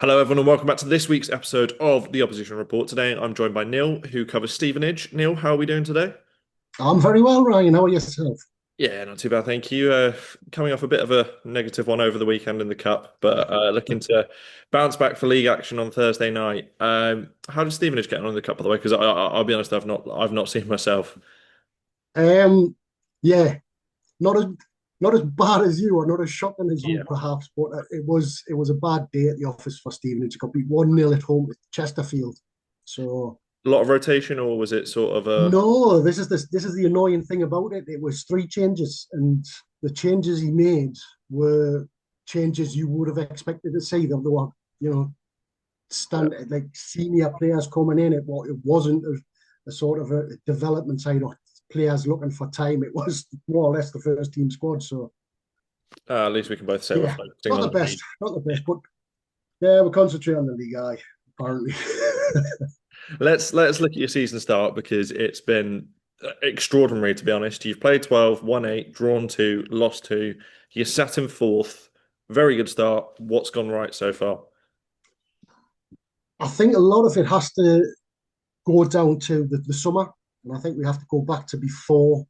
Hello, everyone, and welcome back to this week's episode of the Opposition Report. Today, I'm joined by Neil, who covers Stevenage. Neil, how are we doing today? I'm very well, Ryan. How are yourself? Yeah, not too bad, thank you. Coming off a bit of a negative one over the weekend in the Cup, but looking to bounce back for league action on Thursday night. How did Stevenage get on in the Cup, by the way? Because I'll be honest, I've not seen myself. Um, yeah, not as not as bad as you, or not as shocking as you, Yeah, perhaps, but it was a bad day at the office for Stevenage. It got beat 1-0 at home with Chesterfield. So a lot of rotation, or was it sort of a no, this is the annoying thing about it. It was three changes, and the changes he made were changes you would have expected to see. They were, you know, stand like senior players coming in. It wasn't a sort of a development side of players looking for time. It was more or less the first team squad. So at least we can both say we're yeah, focusing not on the the best, league. not the best, but yeah, we'll concentrate on the league. Apparently. Let's look at your season start because it's been extraordinary, to be honest. You've played 12, won 8, drawn 2, lost 2. You sat in fourth. Very good start. What's gone right so far? I think a lot of it has to go down to the summer, and I think we have to go back to before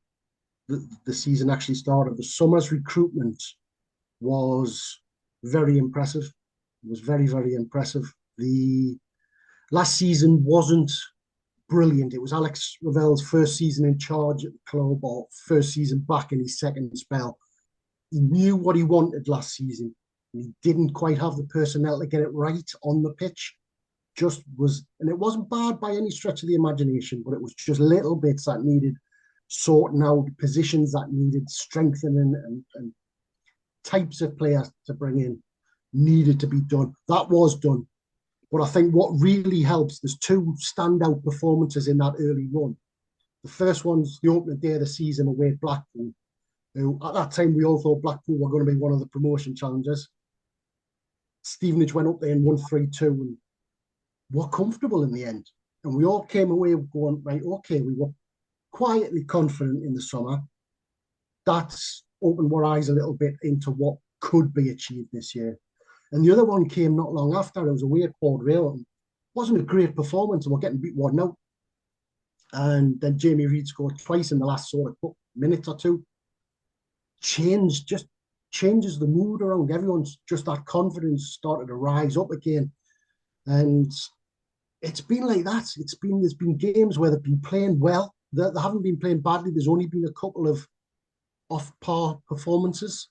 the season actually started. The summer's recruitment was very impressive. It was very, very impressive. The last season wasn't brilliant. It was Alex Ravel's first season in charge at the club, or first season back in his second spell. He knew what he wanted last season. He didn't quite have the personnel to get it right on the pitch. Just was, and it wasn't bad by any stretch of the imagination, but it was just little bits that needed sorting out, positions that needed strengthening, and types of players to bring in needed to be done. That was done. But I think what really helps, there's two standout performances in that early run. The first one's the opening day of the season away at Blackpool, who at that time we all thought Blackpool were going to be one of the promotion challengers. Stevenage went up there and won 3-2 and were comfortable in the end. And we all came away going, right, okay, we were quietly confident in the summer. That's opened our eyes a little bit into what could be achieved this year. And the other one came not long after. It was away at Port Vale. Wasn't a great performance, and we're getting beat 1-0. And then Jamie Reid scored twice in the last sort of minute or two. Just changes the mood around. Everyone's just that confidence started to rise up again. And it's been like that. There's been games where they've been playing well. They haven't been playing badly. There's only been a couple of off par performances.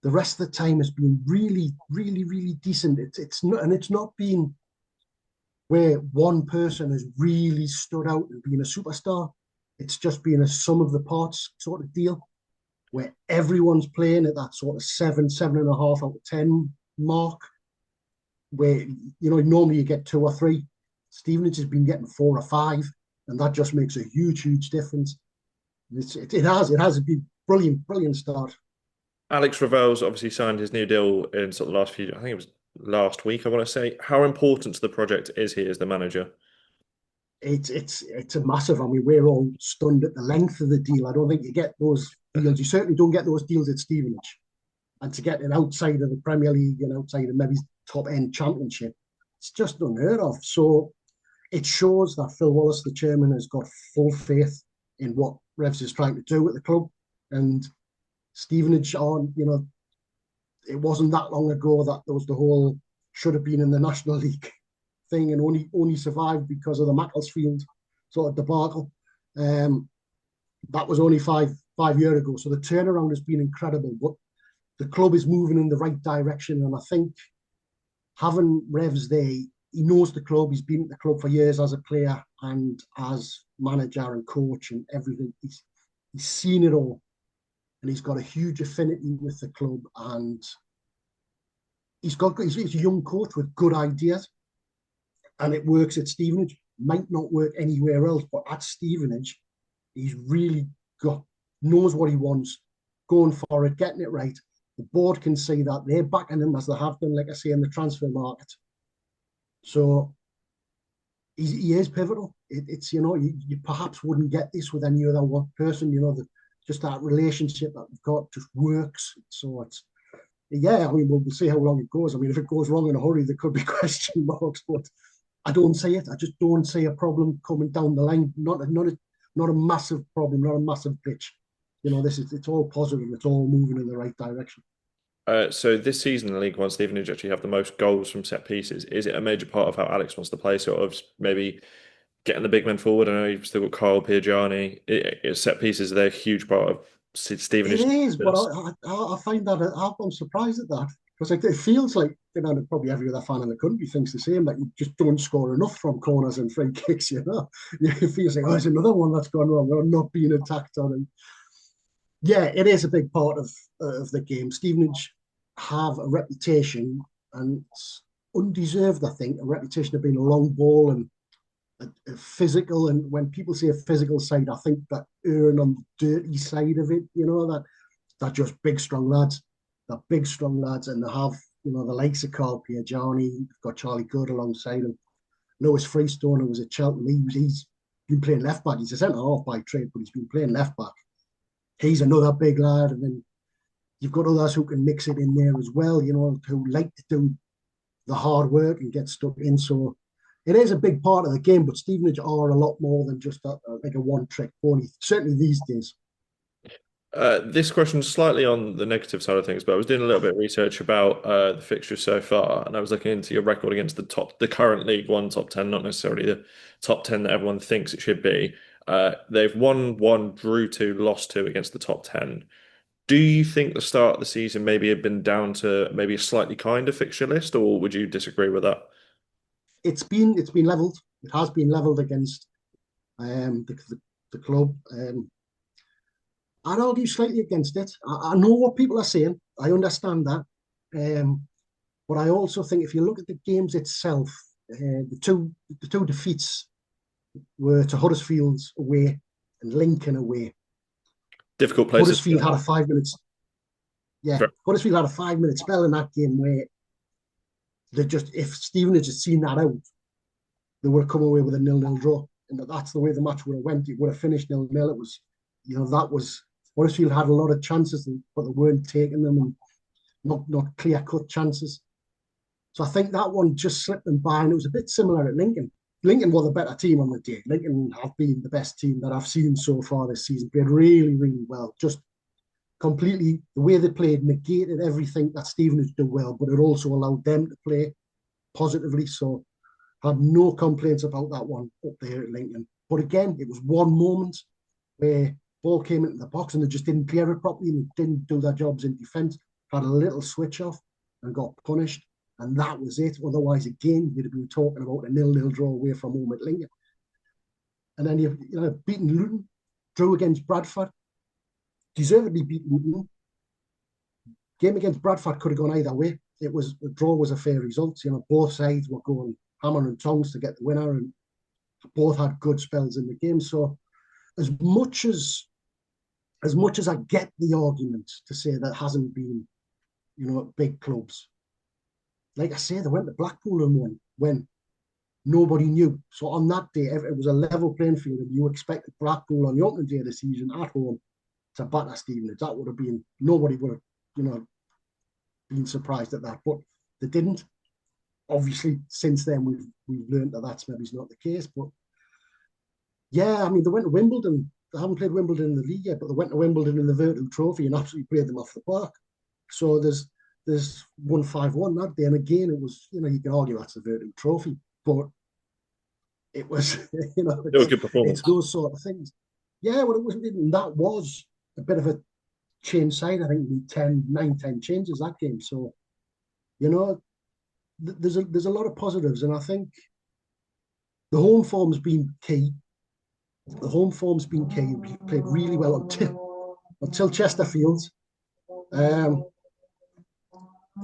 The rest of the time has been really, really, really decent. It's not been where one person has really stood out and been a superstar. It's just been a sum of the parts sort of deal where everyone's playing at that sort of 7.5 out of 10 mark. Where normally you get two or three. Stevenage has been getting 4 or 5, and that just makes a huge, huge difference. It has been brilliant, brilliant start. Alex Ravel's obviously signed his new deal in sort of the last few, I think it was last week, I want to say. How important to the project is he as the manager? It's a massive. I mean, we're all stunned at the length of the deal. I don't think you get those deals. You certainly don't get those deals at Stevenage. And to get it outside of the Premier League and outside of maybe top end Championship, it's just unheard of. So it shows that Phil Wallace, the chairman, has got full faith in what Revs is trying to do at the club. And Stevenage it wasn't that long ago that there was the whole should have been in the National League thing and only survived because of the Macclesfield sort of debacle. Um, that was only five years ago. So the turnaround has been incredible. But the club is moving in the right direction, and I think having Revs there, he knows the club. He's been at the club for years as a player and as manager and coach and everything. He's seen it all, and he's got a huge affinity with the club. And he's a young coach with good ideas, and it works at Stevenage. Might not work anywhere else, but at Stevenage, he's really got knows what he wants, going for it, getting it right. The board can see that they're backing him as they have done, like I say, in the transfer market. So he is pivotal. It's you perhaps wouldn't get this with any other person. Just that relationship that we've got just works. So yeah, I mean, we'll see how long it goes. I mean, if it goes wrong in a hurry, there could be question marks, but I don't see it. I just don't see a problem coming down the line. Not a massive problem, not a massive glitch. It's all positive. It's all moving in the right direction. So this season in League One, Stevenage actually have the most goals from set pieces. Is it a major part of how Alex wants to play? Sort of maybe getting the big men forward. I know you've still got Kyle Piergianni. Set pieces, they're a huge part of It Stevenage. is, but I find that I'm surprised at that because it feels like probably every other fan in the country thinks the same, that you just don't score enough from corners and free kicks. It feels like, oh, there's another one that's gone wrong. We're not being attacked on, and yeah, it is a big part of the game. Stevenage have a reputation, and it's undeserved, I think, a reputation of being a long ball and a physical. And when people say a physical side, I think that erring on the dirty side of it, that they're just big, strong lads. They're big, strong lads, and they have, the likes of Carl Piergianni, got Charlie Good alongside him. Lewis Freestone, who was at Cheltenham, he's been playing left back. He's a centre half by trade, but he's been playing left back. He's another big lad, and then you've got others who can mix it in there as well, who like to do the hard work and get stuck in. So it is a big part of the game, but Stevenage are a lot more than just like a one-trick pony, certainly these days. This question's slightly on the negative side of things, but I was doing a little bit of research about the fixtures so far, and I was looking into your record against the current League One top 10, not necessarily the top 10 that everyone thinks it should be. They've won one, drew two, lost two against the top 10. Do you think the start of the season maybe had been down to maybe a slightly kinder fixture list, or would you disagree with that? It's been levelled. It has been levelled against the club. I'd argue slightly against it. I know what people are saying. I understand that. But I also think if you look at the games itself, the two defeats were to Huddersfield away and Lincoln away. Difficult places. Huddersfield had a 5 minutes. Yeah, Huddersfield had a 5 minute spell in that game where if Stevenage had seen that out, they would have come away with a 0-0 draw. And that's the way the match would have went. It would have finished 0-0. It was, that was Huddersfield had a lot of chances, but they weren't taking them, and not clear cut chances. So I think that one just slipped them by, and it was a bit similar at Lincoln. Lincoln were the better team on the day. Lincoln have been the best team that I've seen so far this season. Played really, really well. Just completely, the way they played negated everything that Stevenage did well, but it also allowed them to play positively. So I had no complaints about that one up there at Lincoln. But again, it was one moment where ball came into the box and they just didn't clear it properly and didn't do their jobs in defence. Had a little switch off and got punished. And that was it. Otherwise, again, you'd have been talking about a 0-0 draw away from home at Lincoln. And then you've beaten Luton, drew against Bradford, deservedly beat Luton. Game against Bradford could have gone either way. The draw was a fair result. Both sides were going hammer and tongs to get the winner, and both had good spells in the game. So as much as I get the argument to say that hasn't been, big clubs, like I say, they went to Blackpool and won when nobody knew. So on that day, it was a level playing field, and you expected Blackpool on the opening day of the season at home to batter Stevenage. That would have been, nobody would have, been surprised at that, but they didn't. Obviously, since then we've learned that that's maybe not the case. But yeah, I mean, they went to Wimbledon. They haven't played Wimbledon in the league yet, but they went to Wimbledon in the Virtu Trophy and absolutely played them off the park. So there's 1-5-1 that day, and again, it was, you can argue that's the Virtu Trophy, but it was, Still a good it's performance. those sort of things. Yeah, well, it wasn't. That was a bit of a change side. I think we 9-10 changes that game. So there's a lot of positives, and I think the home form's been key. The home form's been key. We played really well until Chesterfield. Um,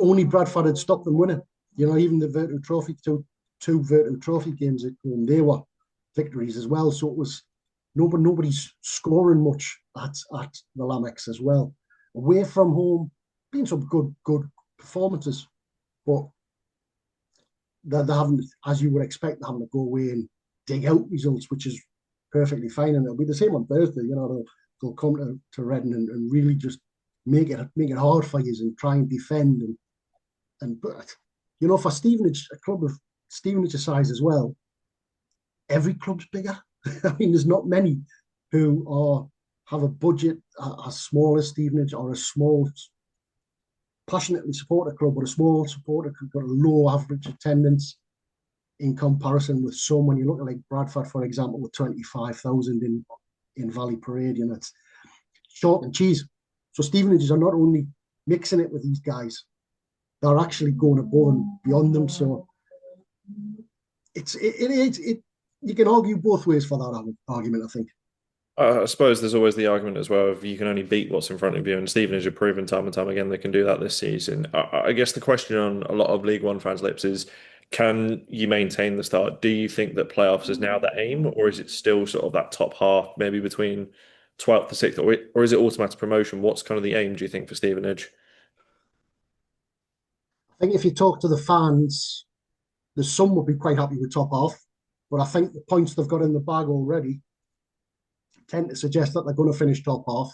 Only Bradford had stopped them winning. Even the Virtu Trophy, two Virtu Trophy games at home, they were victories as well. So it was nobody's scoring much at the Lamex as well. Away from home, been some good performances, but they haven't, as you would expect, they're having to go away and dig out results, which is perfectly fine. And it'll be the same on Thursday. They'll come to Reading and really just make it hard for you and try and defend but for Stevenage, a club of Stevenage's size as well, every club's bigger. I mean, there's not many who are have a budget as small as Stevenage or a small, passionately support a club, but a small supporter club got a low average attendance in comparison with so many. Look at like Bradford, for example, with 25,000 in Valley Parade. It's chalk and cheese. So Stevenages are not only mixing it with these guys, they're actually going above and beyond them. So it you can argue both ways for that argument, I think. I suppose there's always the argument as well of you can only beat what's in front of you, and Stevenage have proven time and time again they can do that this season. I guess the question on a lot of League One fans' lips is, can you maintain the start? Do you think that playoffs is now the aim, or is it still sort of that top half, maybe between 12th to 6th, or is it automatic promotion? What's kind of the aim, do you think, for Stevenage? I think if you talk to the fans, there's some would be quite happy with top half, but I think the points they've got in the bag already tend to suggest that they're going to finish top half.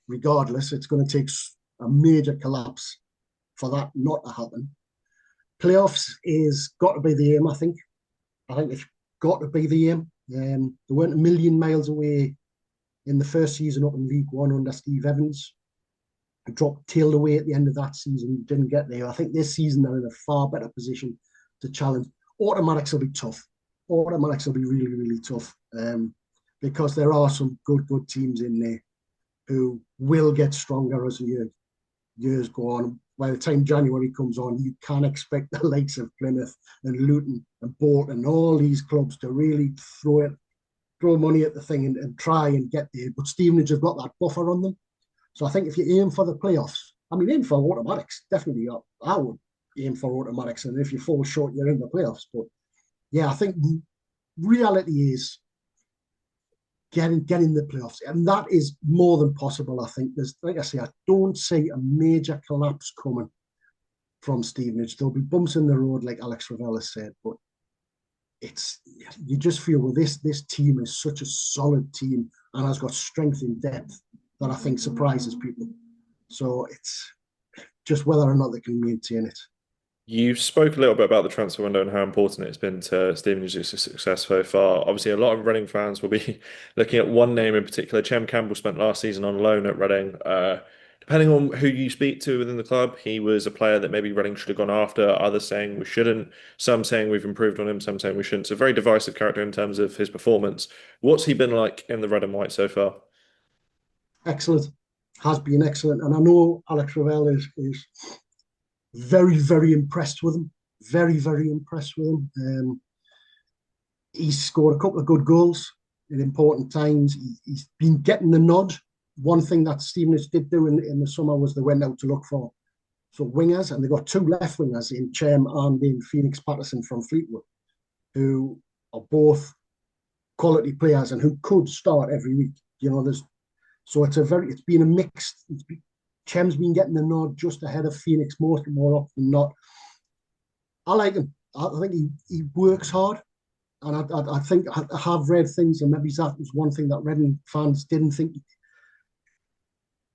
Regardless, it's going to take a major collapse for that not to happen. Playoffs is got to be the aim, I think. I think it's got to be the aim. They weren't a million miles away in the first season up in League One under Steve Evans. Dropped tailed away at the end of that season, didn't get there. I think this season they're in a far better position to challenge. Automatics will be tough. Automatics will be really, really tough because there are some good teams in there who will get stronger as the years go on. By the time January comes on, you can expect the likes of Plymouth and Luton and Bolton and all these clubs to really throw money at the thing and try and get there. But Stevenage have got that buffer on them. So I think if you aim for the playoffs, I mean, aim for automatics, definitely. I would aim for automatics. And if you fall short, you're in the playoffs. But yeah, I think reality is getting the playoffs. And that is more than possible, I think. There's, like I say, I don't see a major collapse coming from Stevenage. There'll be bumps in the road, like Alex Ravel has said, but it's you just feel well, this team is such a solid team and has got strength in depth that I think surprises people. So it's just whether or not they can maintain it. You spoke a little bit about the transfer window and how important it's been to Stevenage's success so far. Obviously, a lot of Reading fans will be looking at one name in particular. Chem Campbell spent last season on loan at Reading. Depending on who you speak to within the club, he was a player that maybe Reading should have gone after. Others saying we shouldn't. Some saying we've improved on him. Some saying we shouldn't. So, very divisive character in terms of his performance. What's he been like in the red and white so far? Excellent, has been excellent, and I know Alex Ravel is very, very impressed with him. Very, very impressed with him. He's scored a couple of good goals at important times. He's been getting the nod. One thing that Stevenage did do in the summer was they went out to look for wingers, and they got two left wingers in Chem and in Phoenix Patterson from Fleetwood, who are both quality players and who could start every week. It's been a mixed. Chem's been getting the nod just ahead of Phoenix more often than not. I like him. I think he works hard. And I think I have read things, and maybe that was one thing that Reading fans didn't think.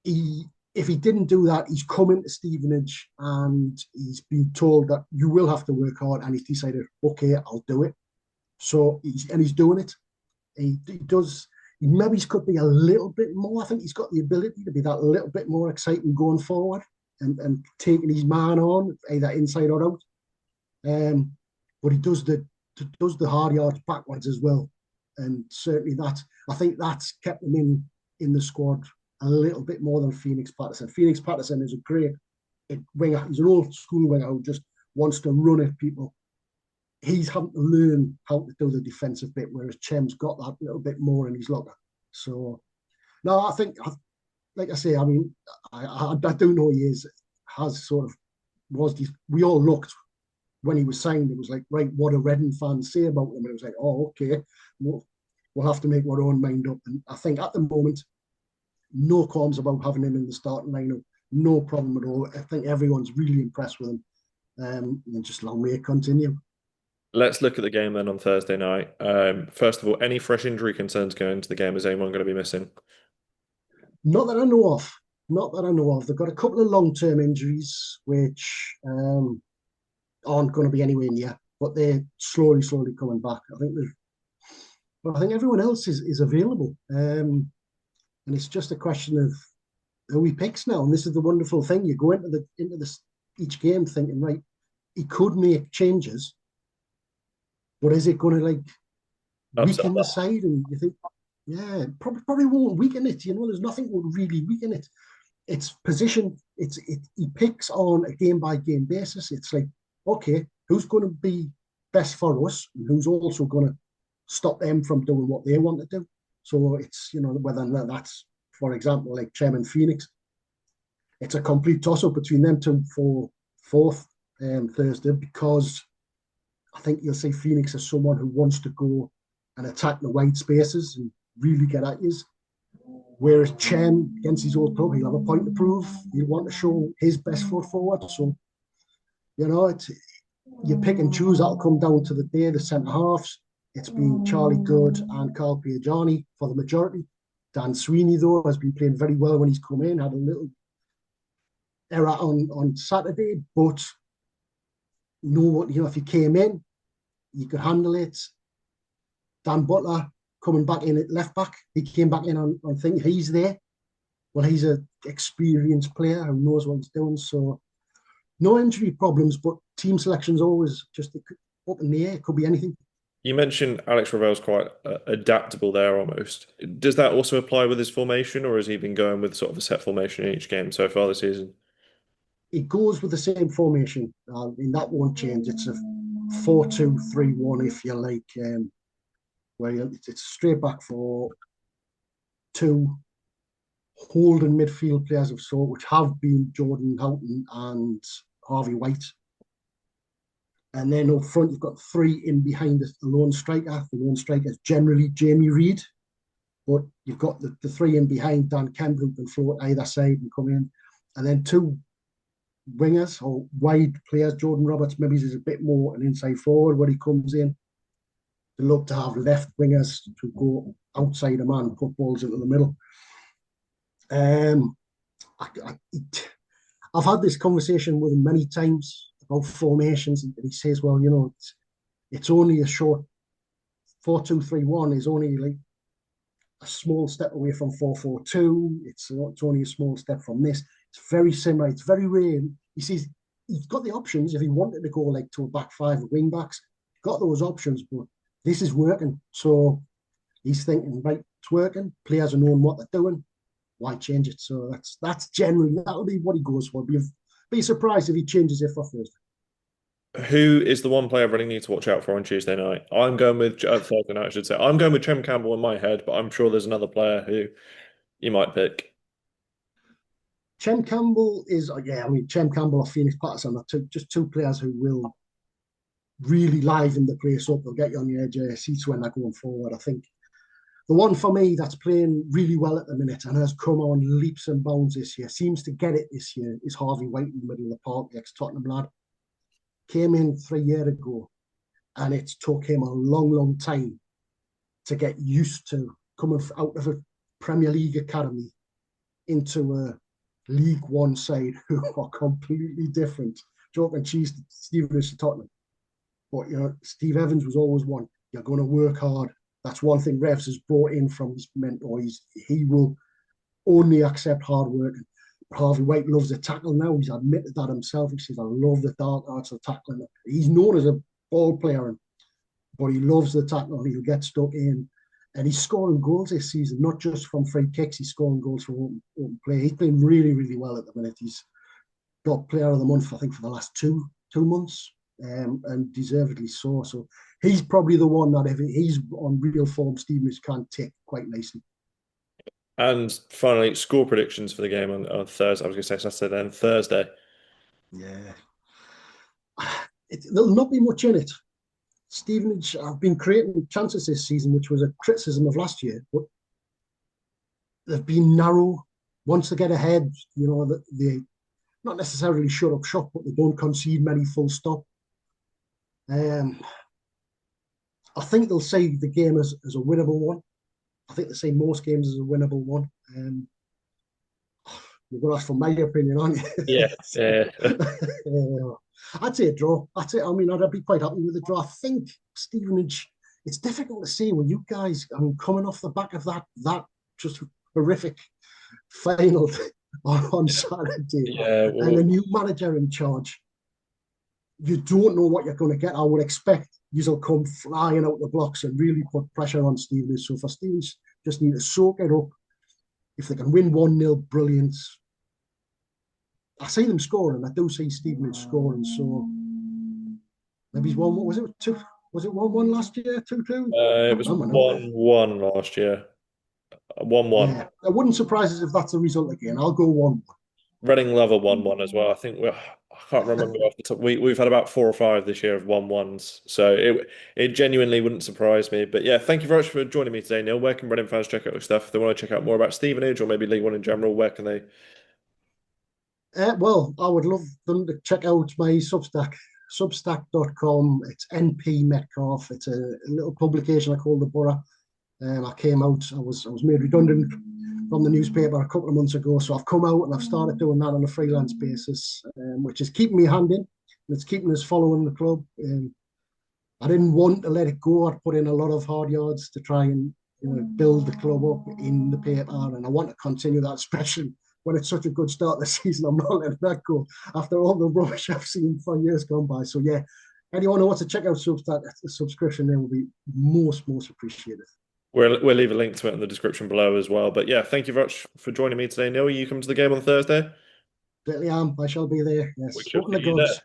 If he didn't do that, he's come into Stevenage and he's been told that you will have to work hard, and he's decided, okay, I'll do it. So he's doing it. He does. Maybe he could be a little bit more. I think he's got the ability to be that little bit more exciting going forward and taking his man on either inside or out. But he does the hard yards backwards as well, and certainly I think that's kept him in the squad a little bit more than Phoenix Patterson. Phoenix Patterson is a great winger. He's an old school winger who just wants to run at people. He's having to learn how to do the defensive bit, whereas Chem's got that little bit more in his locker. So, no, I think, like I say, I mean, I do know has sort of we all looked when he was signed, it was like, right, what do Reading fans say about him? And it was like, oh, okay, we'll have to make our own mind up. And I think at the moment, no qualms about having him in the starting lineup, no problem at all. I think everyone's really impressed with him. And just long may it continue. Let's look at the game then on Thursday night. First of all, any fresh injury concerns going into the game? Is anyone going to be missing? Not that I know of. Not that I know of. They've got a couple of long-term injuries, which aren't going to be anywhere near, but they're slowly coming back. But I think everyone else is available, and it's just a question of who he picks now. And this is the wonderful thing: you go into this each game thinking, right, he could make changes, but is it going to like Upset weaken the that. side? And you think, yeah, probably won't weaken it. There's nothing will really weaken it. It's position. He picks on a game by game basis. It's like, okay, who's going to be best for us, and who's also going to stop them from doing what they want to do. So it's whether that's, for example, like Chairman Phoenix. It's a complete toss up between them two for fourth Thursday, because I think you'll see Phoenix as someone who wants to go and attack the white spaces and really get at you. Whereas Chen, against his old club, he'll have a point to prove. He'll want to show his best foot forward. So, it's you pick and choose. That'll come down to the day, the centre halves. It's been Charlie Good and Carl Piagiani for the majority. Dan Sweeney, though, has been playing very well when he's come in, had a little error on Saturday, but if he came in, you could handle it. Dan Butler coming back in at left back, he came back in on thing. He's there. Well, he's an experienced player who knows what he's doing. So no injury problems, but team selection's always just up in the air. It could be anything. You mentioned Alex Ravel's quite adaptable there almost. Does that also apply with his formation, or has he been going with sort of a set formation in each game so far this season? It goes with the same formation. That won't change. It's a 4-2-3-1, if you like, where it's straight back for two holding midfield players of sort, which have been Jordan Houghton and Harvey White. And then up front, you've got three in behind the lone striker. The lone striker is generally Jamie Reid, but you've got the three in behind Dan Kemp, who can float either side and come in. And then two wingers or wide players. Jordan Roberts maybe is a bit more an inside forward where he comes in. They love to have left wingers to go outside a man and put balls into the middle. Um, I've had this conversation with him many times about formations, and he says, well, it's only a short 4-2-3-1 is only like a small step away from 4-4-2. It's only a small step from this. It's very similar. It's very rare. He says he's got the options if he wanted to go like to a back five of wing backs. Got those options, but this is working. So he's thinking, right, it's working. Players are knowing what they're doing. Why change it? So that's generally that'll be what he goes for. Be surprised if he changes it for Thursday. Who is the one player I really need to watch out for on Tuesday night? I'm going with Thursday night, I should say. I'm going with Chem Campbell in my head, but I'm sure there's another player who you might pick. Chem Campbell is, Chem Campbell or Phoenix Patterson are just two players who will really liven the place up. They'll get you on the edge of your seats when they're going forward. I think the one for me that's playing really well at the minute and has come on leaps and bounds this year, seems to get it this year, is Harvey White in the middle of the park, the ex-Tottenham lad. Came in 3 years ago, and it's took him a long time to get used to coming out of a Premier League academy into a League One side who are completely different. Joke and cheese, Stevenage to Tottenham. But Steve Evans was always one. You're going to work hard. That's one thing Revs has brought in from his mentor. He will only accept hard work. Harvey White loves the tackle now. He's admitted that himself. He says, I love the dark arts of tackling. He's known as a ball player, but he loves the tackle. He'll get stuck in. And he's scoring goals this season, not just from free kicks. He's scoring goals from open play. He's playing really well at the minute. He's got player of the month, I think, for the last two months, and deservedly so. So he's probably the one that if he's on real form, Stevenage can take quite nicely. And finally, score predictions for the game on Thursday. I was going to say Saturday and Thursday. Yeah. There'll not be much in it. Stevenage have been creating chances this season, which was a criticism of last year, but they've been narrow. Once they get ahead, they not necessarily shut up shop, but they don't concede many full stop. I think they'll see the game as a winnable one. I think they see most games as a winnable one. You're going to ask for my opinion, aren't Yeah, yeah, you? I'd say a draw. I mean, I'd be quite happy with a draw. I think Stevenage. It's difficult to say with you guys. I mean, coming off the back of that just horrific final on Saturday, yeah. and Well, a new manager in charge. You don't know what you're going to get. I would expect you'll come flying out the blocks and really put pressure on Stevenage. So for Stevenage, just need to soak it up. If they can win 1-0, brilliant. I see them scoring. I do see Stevenage scoring. So maybe it's one. What was it? Two? Was it 1-1 last year? 2-2? it Can't was remember now. 1-1 last year. 1-1. Yeah, it wouldn't surprise us if that's the result again. I'll go 1. Reading Level 1-1 as well. I think I can't remember off the top. We've had about 4 or 5 this year of 1-1s, so it genuinely wouldn't surprise me. But yeah, thank you very much for joining me today, Neil. Where can Reading fans check out your stuff? If they want to check out more about Stevenage or maybe League One in general, where can they? Well, I would love them to check out my Substack, substack.com. It's NP Metcalf. It's a little publication I call The Borough. I came out, I was made redundant from the newspaper a couple of months ago. So I've come out and I've started doing that on a freelance basis, which is keeping me hand in. And it's keeping us following the club. I didn't want to let it go. I'd put in a lot of hard yards to try and build the club up in the paper, and I want to continue that, especially when it's such a good start to the season. I'm not letting that go after all the rubbish I've seen for years gone by. So yeah, anyone who wants to check out Substack, the subscription there will be most appreciated. We'll leave a link to it in the description below as well. But yeah, thank you very much for joining me today, Neil. You come to the game on Thursday? Certainly am. I shall be there. We Yes, shall hoping see the you there. gods.